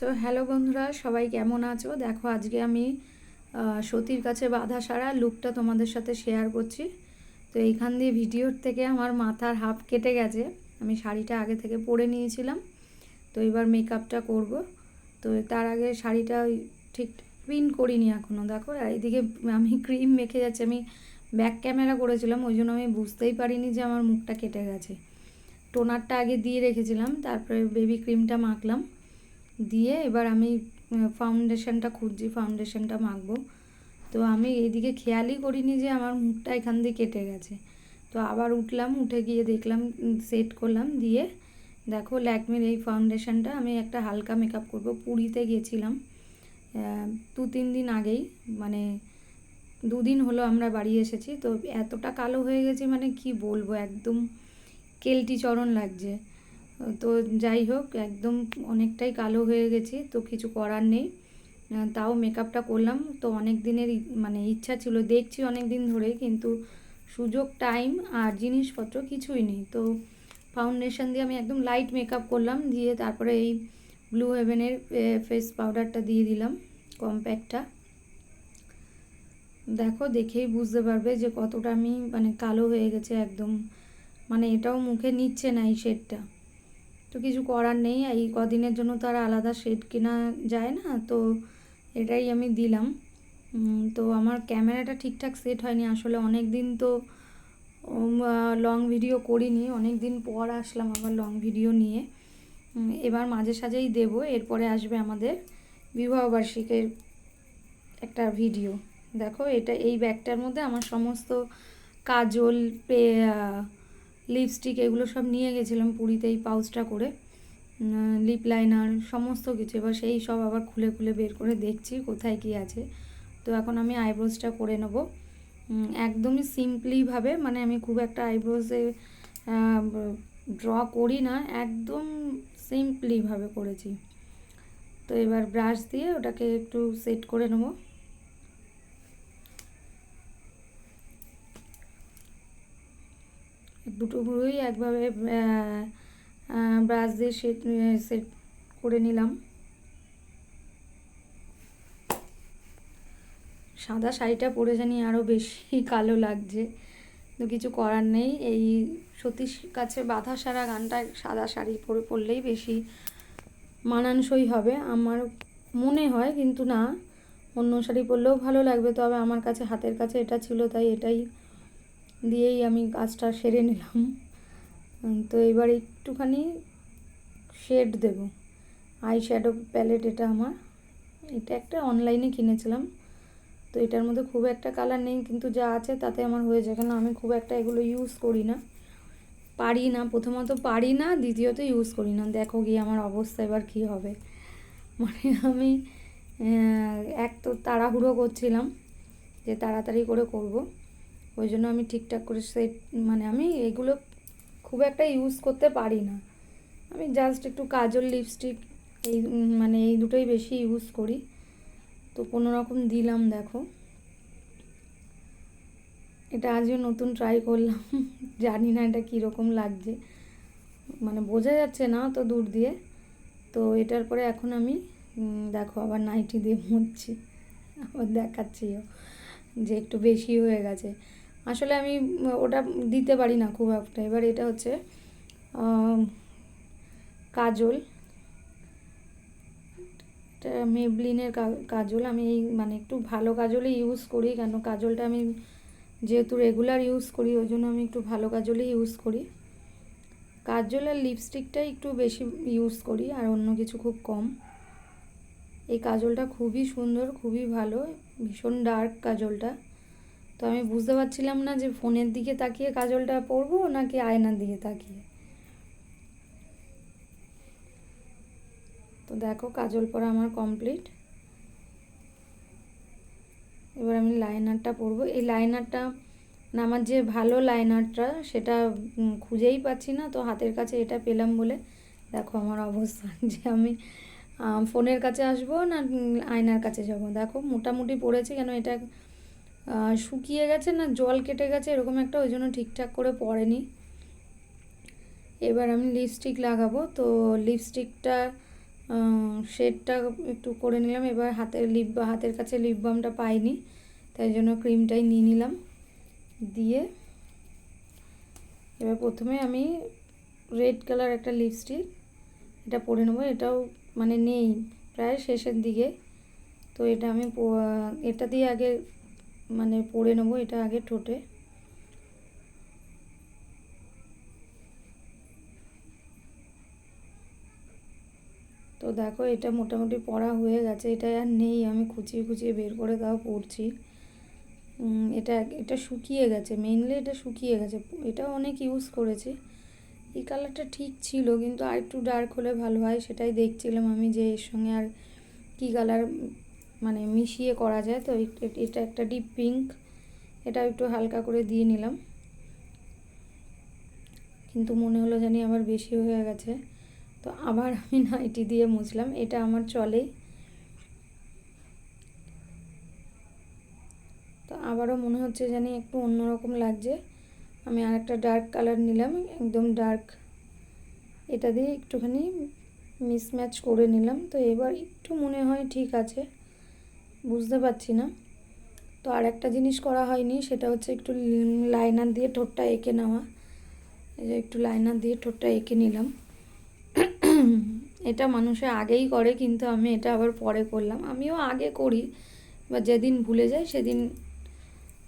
তো হ্যালো বন্ধুরা, সবাই কেমন আছো? দেখো আজকে আমি সতীর কাছে বাঁধা সারা লুকটা তোমাদের সাথে শেয়ার করছি। তো এইখান দিয়ে ভিডিওর থেকে আমার মাথার হাফ কেটে গেছে। আমি শাড়িটা আগে থেকে পরে নিয়েছিলাম, তো এবার মেকআপটা করব। তো তার আগে শাড়িটা ঠিক পিন করিনি এখনও। দেখো আর এদিকে আমি ক্রিম মেখে যাচ্ছি। আমি ব্যাক ক্যামেরা করেছিলাম, ওই জন্য আমি বুঝতেই পারিনি যে আমার মুখটা কেটে গেছে। টোনারটা আগে দিয়ে রেখেছিলাম, তারপরে বেবি ক্রিমটা মাখলাম। দিয়ে এবার আমি ফাউন্ডেশনটা খুঁজছি, ফাউন্ডেশনটা মাখবো। তো আমি এইদিকে খেয়ালই করিনি যে আমার মুখটা এখান দিয়ে কেটে গেছে। তো আবার উঠলাম, উঠে গিয়ে দেখলাম, সেট করলাম। দিয়ে দেখো ল্যাকমির এই ফাউন্ডেশনটা আমি একটা হালকা মেকআপ করব। পুরীতে গিয়েছিলাম 2-3 দিন আগেই, মানে 2 দিন হলো আমরা বাড়ি এসেছি। তো এতটা কালো হয়ে গেছে, মানে কি বলবো, একদম কেলটি চরণ লাগছে। তো যাই হোক, একদম অনেকটাই কালো হয়ে গেছি, তো কিছু করার নেই। তাও মেকআপটা করলাম। তো অনেক দিনের মানে ইচ্ছা ছিল, দেখছি অনেক দিন ধরে, কিন্তু সুযোগ, টাইম আর জিনিসপত্র কিছুই নেই। তো ফাউন্ডেশন দিয়ে আমি একদম লাইট মেকআপ করলাম। দিয়ে তারপরে এই ব্লু হেভেনের ফেস পাউডারটা দিয়ে দিলাম, কম্প্যাক্টটা। দেখো দেখেই বুঝতে পারবে যে কতটা আমি মানে কালো হয়ে গেছে একদম, মানে এটাও মুখে নিচ্ছে না এই শেডটা। তো কিছু করার নেই, এই কদিনের জন্য তো আর আলাদা শেড কেনা যায় না, তো এটাই আমি দিলাম। তো আমার ক্যামেরাটা ঠিকঠাক সেট হয়নি আসলে, অনেক দিন তো লং ভিডিও করিনি, অনেক দিন পর আসলাম আবার লং ভিডিও নিয়ে। এবার মাঝে সাঝেই দেবো। এরপরে আসবে আমাদের বিবাহবার্ষিকীর একটা ভিডিও। দেখো এটা, এই ব্যাগটার মধ্যে আমার সমস্ত কাজল, লিপস্টিক এগুলো সব নিয়ে গেছিলাম পুরীতে এই পাউচটা করে, লিপ লাইনার সমস্ত কিছু। এবার সেই সব আবার খুলে খুলে বের করে দেখছি কোথায় কি আছে। তো এখন আমি আইব্রোজটা করে নেব একদমই সিম্পলিভাবে, মানে আমি খুব একটা আইব্রোজে ড্র করি না, একদম সিম্পলিভাবে করেছি। তো এবার ব্রাশ দিয়ে ওটাকে একটু সেট করে নেব। দুটো ভুরুই একভাবে ব্রাশ দিয়ে সেট করে নিলাম। সাদা শাড়িটা পরে জানি আরও বেশি কালো লাগছে, তো কিছু করার নেই। এই সতীর কাছে বাঁধা সারা গানটায় সাদা শাড়ি পরলেই বেশি মানানসই হবে আমার মনে হয়, কিন্তু না, অন্য শাড়ি পরলেও ভালো লাগবে। তবে আমার কাছে হাতের কাছে এটা ছিল, তাই এটাই দিয়েই আমি কাজটা সেরে নিলাম। তো এবার একটুখানি শেড দেব, আই শ্যাডো প্যালেট এটা আমার, এটা একটা অনলাইনে কিনেছিলাম। তো এটার মধ্যে খুব একটা কালার নেই, কিন্তু যা আছে তাতে আমার হয়ে যায়, কারণ আমি খুব একটা এগুলো ইউজ করি না, পারি না। প্রথমত পারি না, দ্বিতীয়ত ইউজ করি না। দেখো গিয়ে আমার অবস্থা এবার কী হবে। মানে আমি এক তো তাড়াহুড়ো করছিলাম যে তাড়াতাড়ি করে করব, ওই জন্য আমি ঠিকঠাক করে সেট, মানে আমি এগুলো খুব একটা ইউজ করতে পারি না। আমি জাস্ট একটু কাজল, লিপস্টিক, এই মানে এই দুটোই বেশি ইউজ করি। তো কোনো রকম দিলাম। দেখো এটা আজও নতুন ট্রাই করলাম, জানি না এটা কীরকম লাগছে, মানে বোঝা যাচ্ছে না তো দূর দিয়ে। তো এটার পরে এখন আমি দেখো আবার নাইটি দিয়ে মুছছি, আবার দেখাচ্ছিও যে একটু বেশি হয়ে গেছে। আসলে আমি ওটা দিতে পারি না খুব একটা। এবার এটা হচ্ছে কাজল, এটা মেবলিনের কাজল। আমি এই মানে একটু ভালো কাজলই ইউজ করি, কেন কাজলটা আমি যেহেতু রেগুলার ইউজ করি, ওই জন্য আমি একটু ভালো কাজলই ইউজ করি। কাজল আর লিপস্টিকটাই একটু বেশি ইউজ করি, আর অন্য কিছু খুব কম। এই কাজলটা খুবই সুন্দর, খুবই ভালো, ভীষণ ডার্ক কাজলটা। তো আমি বুঝতে পারছিলাম না যে ফোনের দিকে তাকিয়ে কাজলটা পরবো নাকি আয়নার দিকে তাকিয়ে। তো দেখো কাজল পরা আমার কমপ্লিট। এবার আমি লাইনারটা পরবো। এই লাইনারটা, আমার যে ভালো লাইনারটা সেটা খুঁজেই পাচ্ছি না, তো হাতের কাছে এটা পেলাম বলে দেখো আমার অবস্থা, যে আমি ফোনের কাছে আসবো না আয়নার কাছে যাব। দেখো মোটামুটি পড়েছে, কেন এটা শুকিয়ে গেছে না জল কেটে গেছে এরকম একটা, ওই জন্য ঠিকঠাক করে পড়েনি। এবার আমি লিপস্টিক লাগাবো। তো লিপস্টিকটা শেডটা একটু করে নিলাম। এবার হাতের কাছে লিপ বামটা পাইনি, তাই জন্য ক্রিমটাই নিয়ে নিলাম। দিয়ে এবার প্রথমে আমি রেড কালার একটা লিপস্টিক এটা পরে নেবো। এটাও মানে নেই, প্রায় শেষের দিকে। তো এটা আমি এটা দিয়ে আগে মানে পরে নেবো, এটা আগে ঠোঁটে। তো দেখো এটা মোটামুটি পড়া হয়ে গেছে, এটা আর নেই, আমি খুঁচিয়ে খুঁচিয়ে বের করে তাও পড়ছি। এটা এটা শুকিয়ে গেছে, মেইনলি এটা শুকিয়ে গেছে। এটাও অনেক ইউজ করেছি। এই কালারটা ঠিক ছিল, কিন্তু আর একটু ডার্ক হলে ভালো হয়, সেটাই দেখছিলাম আমি যে এর সঙ্গে আর কী কালার মানে মিশিয়ে করা যায়। তো এটা একটা ডিপ পিঙ্ক, এটা একটু হালকা করে দিয়ে নিলাম, কিন্তু মনে হলো জানি আবার বেশি হয়ে গেছে, তো আবার আমি নাইটি দিয়ে মুছলাম। এটা আমার চলে। তো আবারও মনে হচ্ছে জানি একটু অন্যরকম লাগছে, আমি আর একটা ডার্ক কালার নিলাম, একদম ডার্ক। এটা দিয়ে একটুখানি মিসম্যাচ করে নিলাম। তো এবার একটু মনে হয় ঠিক আছে, বুঝতে পারছি না। তো আর একটা জিনিস করা হয়নি, সেটা হচ্ছে একটু লাইনার দিয়ে ঠোঁটটা এঁকে নেওয়া। এই যে একটু লাইনার দিয়ে ঠোঁটটা এঁকে নিলাম। এটা মানুষে আগেই করে, কিন্তু আমি এটা আবার পরে করলাম। আমিও আগে করি, বা যেদিন ভুলে যাই সেদিন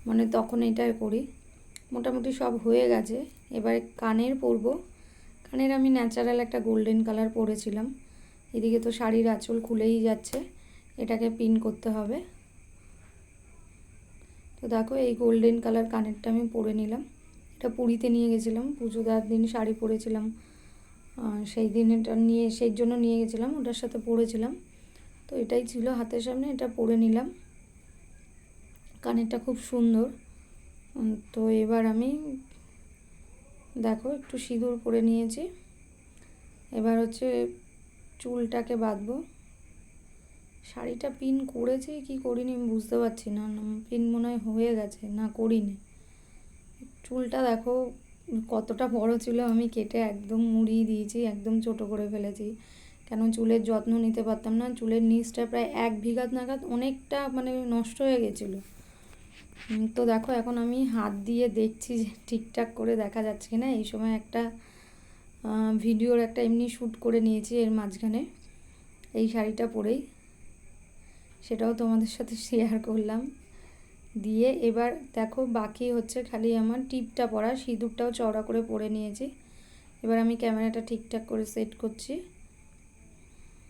মানে তখন এটা করি। মোটামুটি সব হয়ে গেছে। এবারে কানের পরবো। কানের আমি ন্যাচারাল একটা গোল্ডেন কালার পরেছিলাম। এদিকে তো শাড়ির আঁচল খুলেই যাচ্ছে, এটাকে পিন করতে হবে। তো দেখো এই গোল্ডেন কালার কানেরটা আমি পরে নিলাম। এটা পুরীতে নিয়ে গেছিলাম, পুজো দেওয়ার দিন শাড়ি পরেছিলাম, সেই দিন এটা সেই জন্য নিয়ে গেছিলাম, ওটার সাথে পরেছিলাম। তো এটাই ছিল হাতের সামনে, এটা পরে নিলাম। কানেরটা খুব সুন্দর। তো এবার আমি দেখো একটু সিঁদুর পরে নিয়েছি। এবার হচ্ছে চুলটাকে বাঁধবো। শাড়িটা পিন করেছি কি করিনি আমি বুঝতে পারছি না, পিন মনে হয় হয়ে গেছে, না করিনি। চুলটা দেখো কতটা বড় ছিল, আমি কেটে একদম মুড়িয়ে দিয়েছি, একদম ছোট করে ফেলেছি। কেন চুলের যত্ন নিতে পারতাম না। চুলের নিচটা প্রায় 1 বিঘা নাগাদ অনেকটা মানে নষ্ট হয়ে গেছিলো। তো দেখো এখন আমি হাত দিয়ে দেখছি যে ঠিকঠাক করে দেখা যাচ্ছে কিনা। এই সময় একটা ভিডিওর একটা এমনি শ্যুট করে নিয়েছি এর মাঝখানে, এই শাড়িটা পরেই, সেটাও তোমাদের সাথে শেয়ার করলাম। দিয়ে এবার দেখো বাকি হচ্ছে খালি আমার টিপটা পরা, সিঁদুরটাও চওড়া করে পরে নিয়েছি। এবার আমি ক্যামেরাটা ঠিকঠাক করে সেট করছি।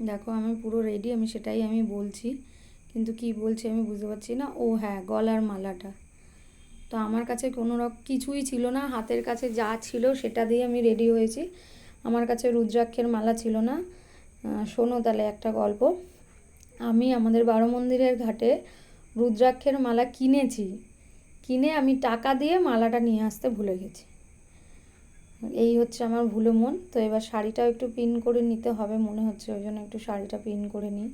দেখো আমি পুরো রেডি, আমি সেটাই আমি বলছি, কিন্তু কি বলছি আমি বুঝতে পারছি না। ও হ্যাঁ, গলার মালাটা। তো আমার কাছে কোনো রকম কিছুই ছিল না, হাতের কাছে যা ছিল সেটা দিয়ে আমি রেডি হয়েছি। আমার কাছে রুদ্রাক্ষের মালা ছিল না। শোনো তাহলে একটা গল্প। আমি আমাদের 12 মন্দিরের ঘাটে রুদ্রাক্ষের মালা কিনে আমি টাকা দিয়ে মালাটা নিয়ে আসতে ভুলে গেছি। এই হচ্ছে আমার ভুলো মন। তো এবার শাড়িটাও একটু পিন করে নিতে হবে মনে হচ্ছে, ওই জন্য একটু শাড়িটা পিন করে নিই।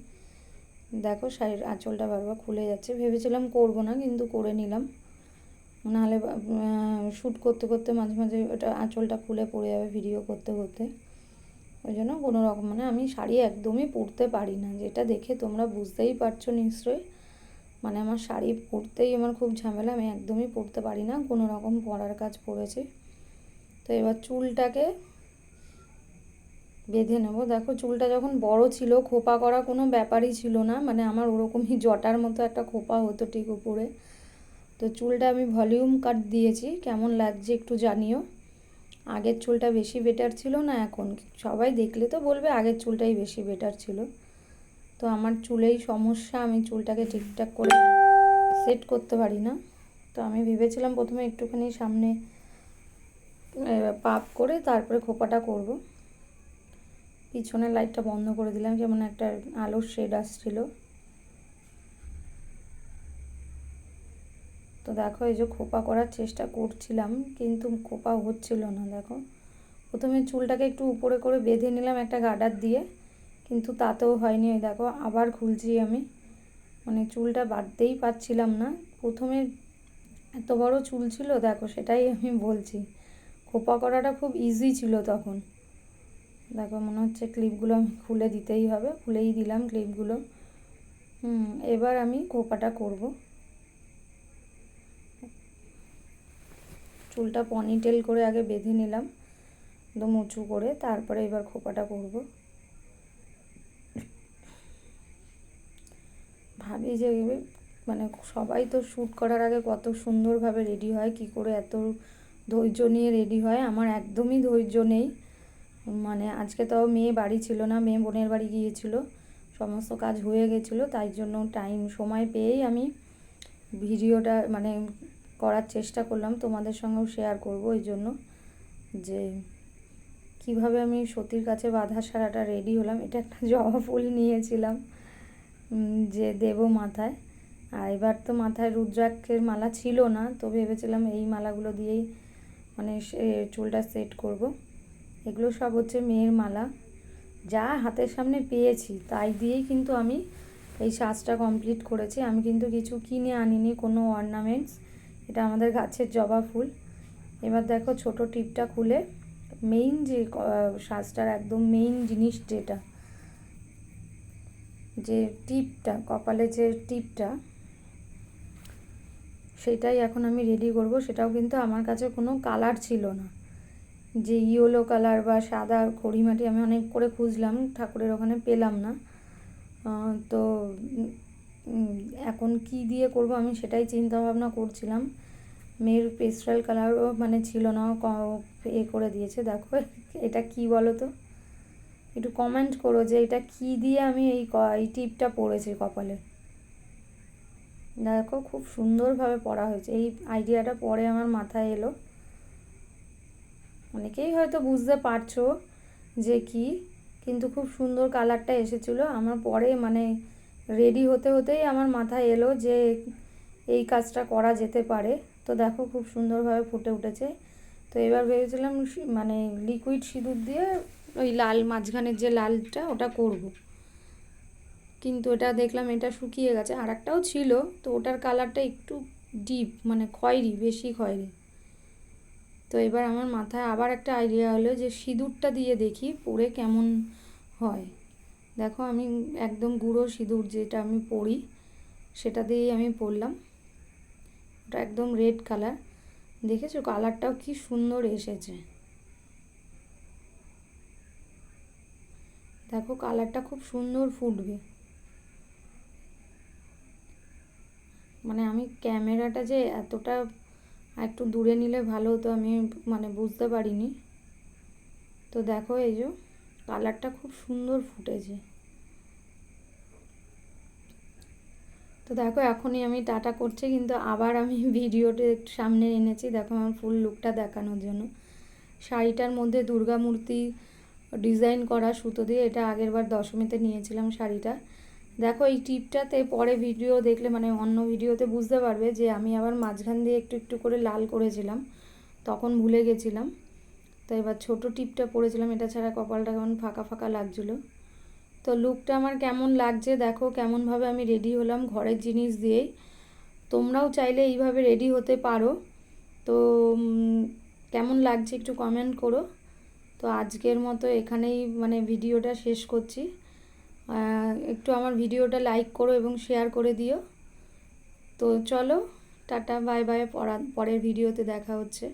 দেখো শাড়ির আঁচলটা বারবার খুলে যাচ্ছে, ভেবেছিলাম করবো না, কিন্তু করে নিলাম। নাহলে শ্যুট করতে করতে মাঝে মাঝে ওটা আঁচলটা খুলে পড়ে যাবে ভিডিও করতে করতে। ওই জন্য কোনো রকম মানে আমি শাড়ি একদমই পরতে পারি না, যেটা দেখে তোমরা বুঝতেই পারছো নিশ্চয়ই। মানে আমার শাড়ি পরতেই আমার খুব ঝামেলা, আমি একদমই পরতে পারি না, কোনো রকম পরার কাজ পড়েছে। তো এবার চুলটাকে বেঁধে নেব। দেখো চুলটা যখন বড় ছিল, খোপা করা কোনো ব্যাপারই ছিল না, মানে আমার ওরকমই জটার মতো একটা খোপা হতো ঠিক উপরে। তো চুলটা আমি ভলিউম কাট দিয়েছি, কেমন লাগছে একটু জানিও। আগের চুলটা বেশি বেটার ছিল না এখন? সবাই দেখলে তো বলবে আগের চুলটাই বেশি বেটার ছিল। তো আমার চুলেই সমস্যা, আমি চুলটাকে ঠিকঠাক করে সেট করতে পারি না। তো আমি ভেবেছিলাম প্রথমে একটুখানি সামনে পাপ করে তারপরে খোপাটা করব। পিছনের লাইটটা বন্ধ করে দিলাম, যেমন একটা আলোর শেড আসছিল। তো দেখো এই যে খোপা করার চেষ্টা করছিলাম, কিন্তু খোপা হচ্ছিল না। দেখো প্রথমে চুলটাকে একটু উপরে করে বেঁধে নিলাম একটা গার্ডার দিয়ে, কিন্তু তাতেও হয়নি। ওই দেখো আবার খুলছি আমি, মানে চুলটা বাঁধতেই পারছিলাম না। প্রথমে এত বড় চুল ছিল, দেখো সেটাই আমি বলছি, খোপা করাটা খুব ইজি ছিল তখন। দেখো মনে হচ্ছে ক্লিপগুলো আমি খুলে দিতেই হবে, খুলেই দিলাম ক্লিপগুলো। এবার আমি খোপাটা করব। চুলটা পনিটেল করে আগে বেঁধে নিলাম একদম উঁচু করে, তারপরে এবার খোপাটা করব। ভাবি যে মানে সবাই তো শ্যুট করার আগে কত সুন্দরভাবে রেডি হয়, কি করে এত ধৈর্য নিয়ে রেডি হয়। আমার একদমই ধৈর্য নেই। মানে আজকে তাও মেয়ে বাড়ি ছিল না, মেয়ে বোনের বাড়ি গিয়েছিল, সমস্ত কাজ হয়ে গেছিলো, তাই জন্য সময় পেয়েই আমি ভিডিওটা মানে করার চেষ্টা করলাম, তোমাদের সঙ্গেও শেয়ার করব। এই জন্য যে কিভাবে আমি সতীর কাছে বাঁধা সারাটা রেডি হলাম। এটা একটা জবা ফুল নিয়েছিলাম যে দেব মাথায়। আর এবার তো মাথায় রুদ্রাক্ষের মালা ছিল না, তো ভেবেছিলাম এই মালাগুলো দিয়েই মানে চুলটা সেট করব। এগুলো সব হচ্ছে মেয়ের মালা, যা হাতের সামনে পেয়েছি তাই দিয়েই কিন্তু আমি এই সাজটা কমপ্লিট করেছি। আমি কিন্তু কিছু কিনে আনিনি, কোনো অর্নামেন্টস। এটা আমাদের গাছের জবা ফুল। এবার দেখো ছোট টিপটা খুলে মেইন যে সাজটার একদম মেইন জিনিস যেটা, যে টিপটা, কপালে যে টিপটা, সেটাই এখন আমি রেডি করব। সেটাও কিন্তু আমার কাছে কোনো কালার ছিল না, যে ইয়েলো কালার বা সাদা খড়িমাটি আমি অনেক করে খুঁজলাম, ঠাকুরের ওখানে পেলাম না। তো এখন কি দিয়ে করব আমি সেটাই চিন্তা ভাবনা করছিলাম। মেয়ের পেস্টাল কালারও মানে ছিল না, করে দিয়েছে। দেখো এটা কি বলো তো, একটু কমেন্ট করো যে এটা কি দিয়ে আমি এই টিপটা পরেছি কপালে। দেখো খুব সুন্দরভাবে পরা হয়েছে। এই আইডিয়াটা পরে আমার মাথায় এলো। অনেকেই হয়তো বুঝতে পারছো যে কি, কিন্তু খুব সুন্দর কালারটা এসেছিলো আমার পরে, মানে রেডি হতে হতেই আমার মাথায় এলো যে এই কাজটা করা যেতে পারে। তো দেখো খুব সুন্দরভাবে ফুটে উঠেছে। তো এবার ভেবেছিলাম মানে লিকুইড সিঁদুর দিয়ে ওই লাল মাঝখানের যে লালটা ওটা করব, কিন্তু এটা দেখলাম এটা শুকিয়ে গেছে। আর একটাও ছিল, তো ওটার কালারটা একটু ডিপ, মানে খয়েরি, বেশি খয়েরি। তো এবার আমার মাথায় আবার একটা আইডিয়া হলো যে সিঁদুরটা দিয়ে দেখি পরে কেমন হয়। দেখো আমি একদম গুঁড়ো সিঁদুর যেটা আমি পরি সেটা দিয়েই আমি পরলাম। ওটা একদম রেড কালার, দেখেছো কালারটাও কি সুন্দর এসেছে। দেখো কালারটা খুব সুন্দর ফুটবে। মানে আমি ক্যামেরাটা যে এতটা একটু দূরে নিলে ভালো হতো, আমি মানে বুঝতে পারিনি। তো দেখো এই যে কালারটা খুব সুন্দর ফুটেছে। তো দেখো এখনই আমি টাটা করছি, কিন্তু আবার আমি ভিডিওটা একটু সামনে এনেছি দেখো আমার ফুল লুকটা দেখানোর জন্য। শাড়িটার মধ্যে দুর্গা মূর্তি ডিজাইন করা সুতো দিয়ে, এটা আগেরবার দশমীতে নিয়েছিলাম শাড়িটা। দেখো এই টিপটাতে পরে ভিডিও দেখলে, মানে অন্য ভিডিওতে বুঝতে পারবে যে আমি আবার মাঝখান দিয়ে একটু একটু করে লাল করেছিলাম, তখন ভুলে গেছিলাম। তো এবার ছোটো টিপটা পরেছিলাম, এটা ছাড়া কপালটা কেমন ফাঁকা ফাঁকা লাগছিলো। তো লুকটা আমার কেমন লাগছে দেখো, কেমনভাবে আমি রেডি হলাম ঘরের জিনিস দিয়েই। তোমরাও চাইলে এইভাবে রেডি হতে পারো। তো কেমন লাগছে একটু কমেন্ট করো। তো আজকের মতো এখানেই মানে ভিডিওটা শেষ করছি। একটু আমার ভিডিওটা লাইক করো এবং শেয়ার করে দিও। তো চলো টাটা বাই বাই, পরের ভিডিওতে দেখা হচ্ছে।